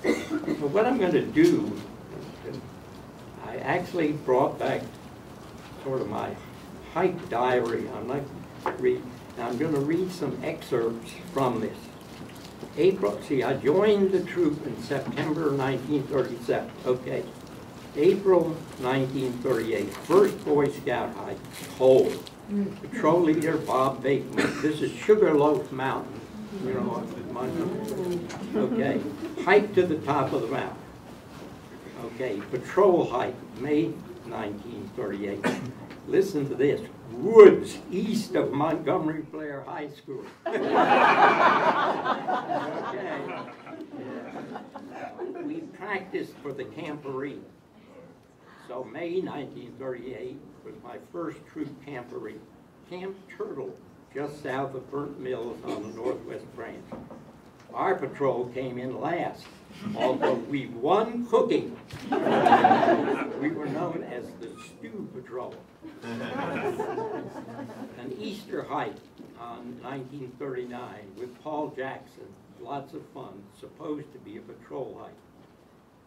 But what I'm going to do, I actually brought back sort of my hike diary. I'm going to read some excerpts from this. I joined the troop in September 1937. Okay. April 1938, first Boy Scout hike, cold. Patrol leader Bob Bateman. This is Sugarloaf Mountain. You know, okay. Hike to the top of the mountain. Okay. Patrol hike, May 1938. Listen to this. Woods east of Montgomery Blair High School. Okay. We practiced for the camporee. So May 1938 was my first troop camporee. Camp Turtle, just south of Burnt Mills on the northwest branch. Our patrol came in last, although we won cooking. We were known as the Stew Patrol. An Easter hike on 1939 with Paul Jackson. Lots of fun, supposed to be a patrol hike.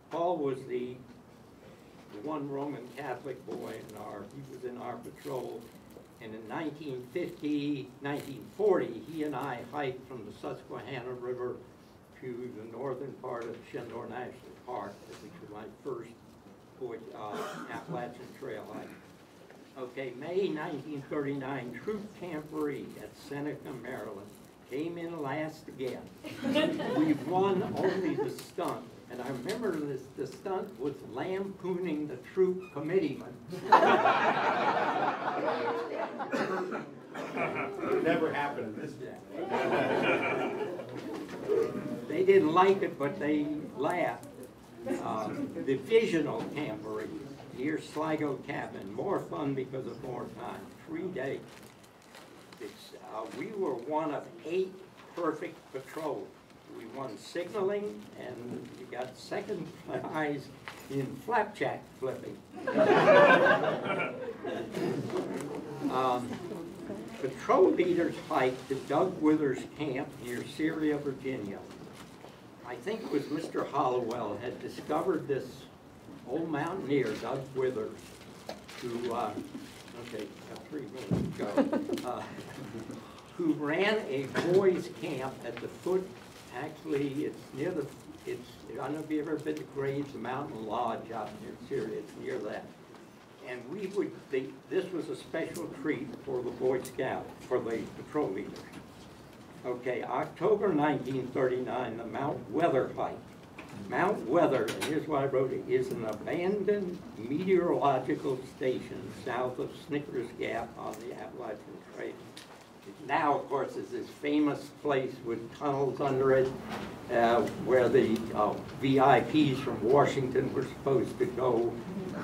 Paul was the one Roman Catholic boy he was in our patrol. And in 1940, he and I hiked from the Susquehanna River to the northern part of Shendor National Park, which was my first Appalachian Trail hike. Okay, May 1939, troop camporee at Seneca, Maryland. Came in last again. We won only the stunt. And I remember the stunt was lampooning the troop committeeman. It never happened in this day. They didn't like it, but they laughed. Divisional camporee near Sligo Cabin. More fun because of more time. 3 days. We were one of 8 perfect patrols. We won signaling, and we got second prize in flapjack flipping. Patrol leaders hiked to Doug Withers' camp near Syria, Virginia. I think it was Mr. Hollowell had discovered this old mountaineer, Doug Withers, who, okay, got 3 minutes to go, who ran a boys' camp at the foot. Actually, it's near I don't know if you've ever been to Graves Mountain Lodge out near Syria. It's near that. And this was a special treat for the Boy Scouts, for the patrol leaders. Okay, October 1939, the Mount Weather hike. Mount Weather, and here's what I wrote, is an abandoned meteorological station south of Snickers Gap on the Appalachian Trail. Now, of course, is this famous place with tunnels under it, where the VIPs from Washington were supposed to go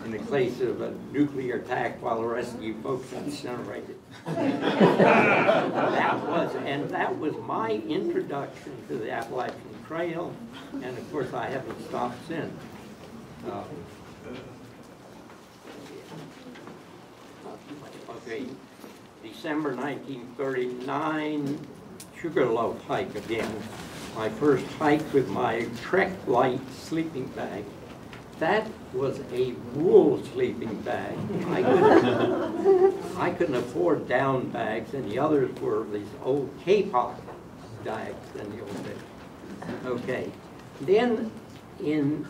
in the case of a nuclear attack while the rest of you folks incinerated. That was my introduction to the Appalachian Trail, and of course I haven't stopped since. Okay. December 1939, Sugarloaf hike again. My first hike with my Trek Light sleeping bag. That was a wool sleeping bag. I couldn't afford down bags, and the others were these old K-pop bags in the old days. Okay. Then in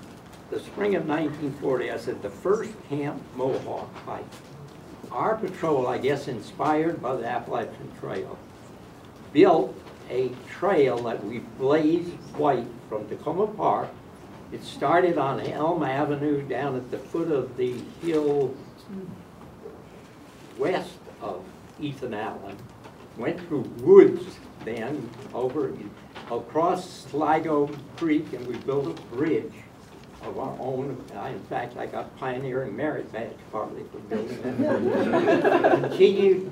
the spring of 1940, I said the first Camp Mohawk hike. Our patrol, I guess inspired by the Appalachian Trail, built a trail that we blazed white from Takoma Park. It started on Elm Avenue down at the foot of the hill west of Ethan Allen, went through woods then over across Sligo Creek, and we built a bridge of our own. In fact, I got pioneering merit badge partly for building that. Continued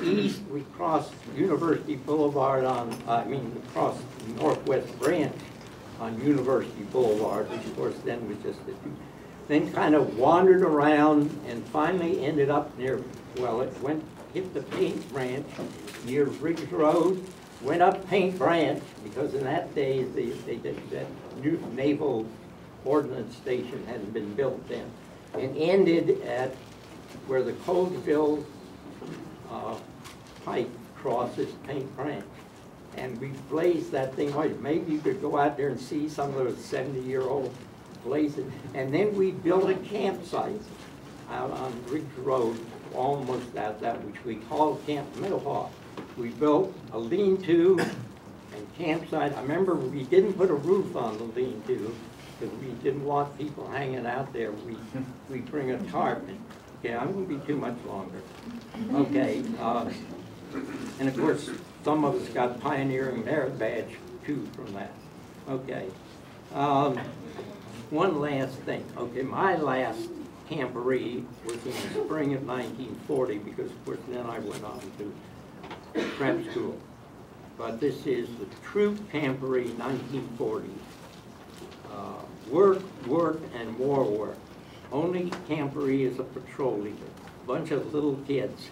east, we crossed University Boulevard across the Northwest Branch on University Boulevard, which of course then was just then kind of wandered around and finally ended up near, well, hit the Paint Ranch near Riggs Road, went up Paint Branch, because in that day, they did that new naval ordnance station hadn't been built then, and ended at where the Colesville Pike crosses Paint Branch. And we blazed that thing white. Maybe you could go out there and see some of those 70-year-old blazes. And then we built a campsite out on Ridge Road, almost at that, which we called Camp Middlehawk. We built a lean-to and campsite. I remember we didn't put a roof on the lean-to because we didn't want people hanging out there. We bring a tarp. Okay, I'm going to be too much longer. Okay, and of course, some of us got pioneering merit badge too from that. Okay, one last thing. Okay, my last camporee was in the spring of 1940 because of course then I went on to prep school. But this is the troop camporee 1940s. Work, and more work. Only camporee is a patrol leader. Bunch of little kids.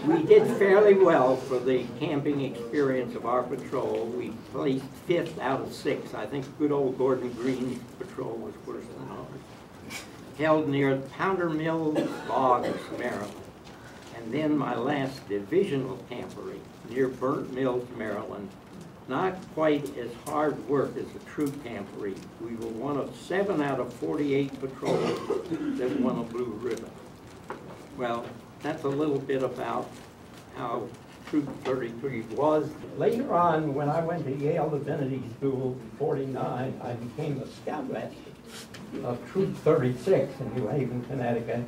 We did fairly well for the camping experience of our patrol. We placed 5th out of 6. I think good old Gordon Green's patrol was worse than ours. Held near Powder Mill Logs, Maryland. And then my last divisional camporee near Burnt Mills, Maryland. Not quite as hard work as the troop camporee. We were one of 7 out of 48 patrols that won a blue ribbon. Well, that's a little bit about how Troop 33 was. Later on, when I went to Yale Divinity School in '49, I became the scoutmaster of Troop 36 in New Haven, Connecticut.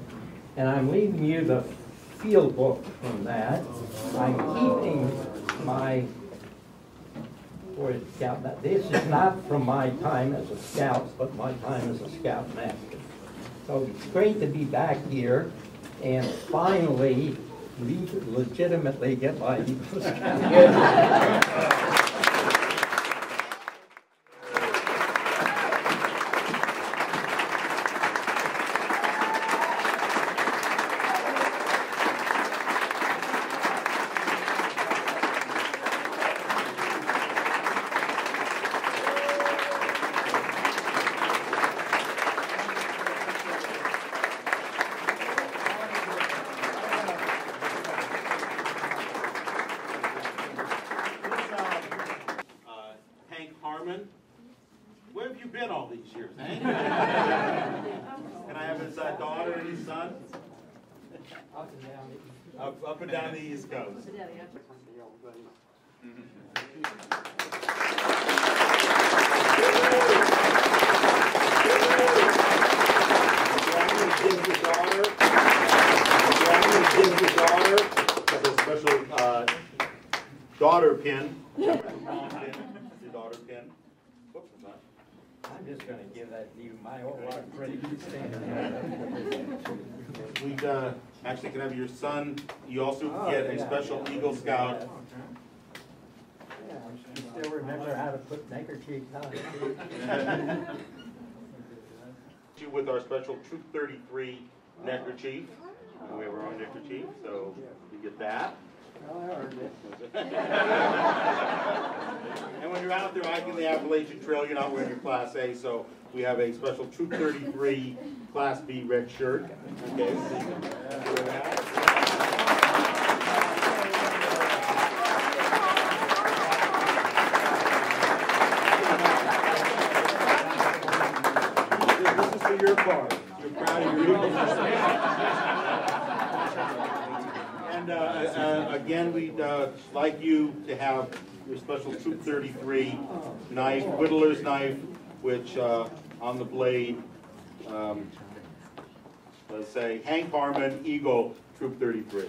And I'm leaving you the field book from that. I'm keeping my scout. This is not from my time as a scout, but my time as a scoutmaster. So it's great to be back here and finally legitimately get my Eagle Scout. Harman, where have you been all these years, eh? Can I have his daughter and his son? Up and down the East Coast. Give your daughter a special daughter pin. Your daughter pin. Whoops, I'm just going to give that to you. My old pretty standing. We actually can have your son. You also get a special Eagle Scout. Yeah, I still remember how to put neckerchief on. With our special Troop 33 neckerchief. We have our own neckerchief, so you get that. Well, I earned it. And when you're out there hiking the Appalachian Trail, you're not wearing your Class A, so we have a special Troop 33 Class B red shirt. Okay, so you can wear that. This is for your part. You're proud of your Eagle. And again, we'd like you to have your special Troop 33 knife, whittler's knife, which on the blade, let's say Hank Harman, Eagle, Troop 33.